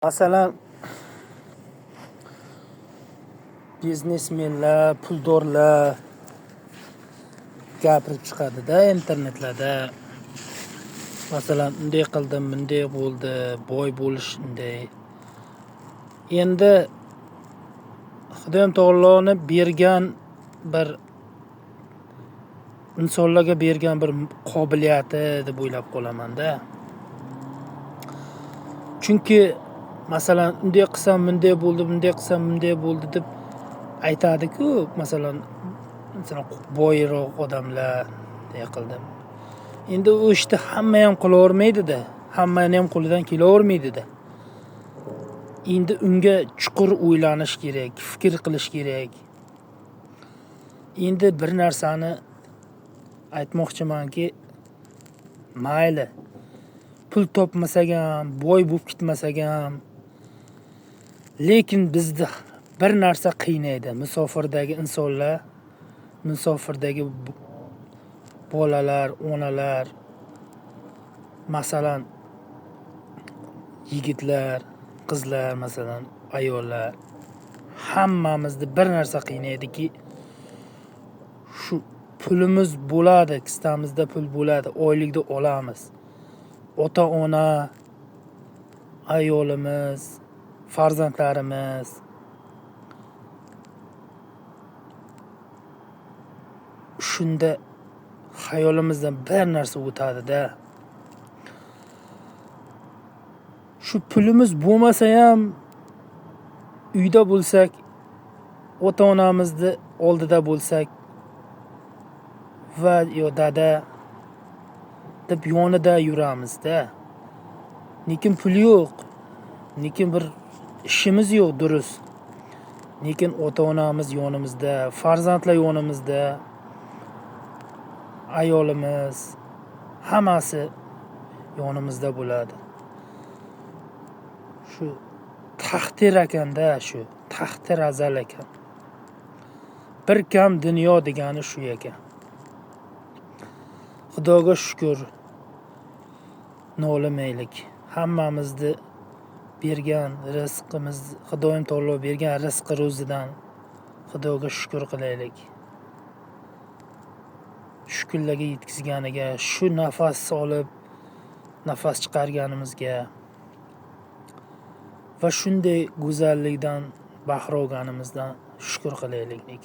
Masalan, biznesmenlar, puldorlar gapirib chiqadi-da internetlarda. Masalan, unday qildim, bunday bo'ldi, boy bo'lish unday. Endi Xudoyim taoloning bergan bir insonlarga bergan bir qobiliyati deb o'ylab qolaman-da. Chunki masalan, unday qilsam bunday bo'ldi, bunday qilsam bunday bo'ldi deb aytadi-ku, masalan, boyroq odamlar bunday qildim. Endi u ishni hamma ham qilavermaydi-da, hammani ham qo'lidan kelavermaydi-da. Endi unga chuqur o'ylanish kerak, fikr qilish kerak. Endi bir narsani aytmoqchimanki, mayli pul topmasak ham, boy bo'lib ketmasak ham, lekin bizni bir narsa qiynaydi. Musofirdagi insonlar, musofirdagi bolalar, onalar, masalan, yigitlar, qizlar, masalan, ayollar, hammamizni bir narsa qiynaydiki, shu pulimiz bo'ladi, kistamizda pul bo'ladi, oylikda olamiz. Ota-ona, ayolimiz, farzandlarimiz shunda xayolimizdan bir narsa o'tadi-da. Shu pulimiz bo'lmasa ham uyda bo'lsak, ota-onamizni oldida bo'lsak va yo dada deb yonida yuramiz-da. Lekin pul yo'q, lekin bir ishimiz yo'q durust. Lekin ota-onamiz yonimizda, farzandlar yonimizda, ayolimiz, hammasi yonimizda bo'ladi. Shu taqdir ekan-da, shu taqdir azal ekan. Bir kam dunyo degani shu ekan. Xudoga shukr, nolimaylik. Hammamizni bergan rizqimiz, Xudoyim taolo bergan rizqi ro'zidan Xudoga shukr qilaylik. Shu kunlarga yetkazganiga, shu nafas olib, nafas chiqarganimizga va shunday go'zallikdan bahra olganimizdan shukr qilaylik.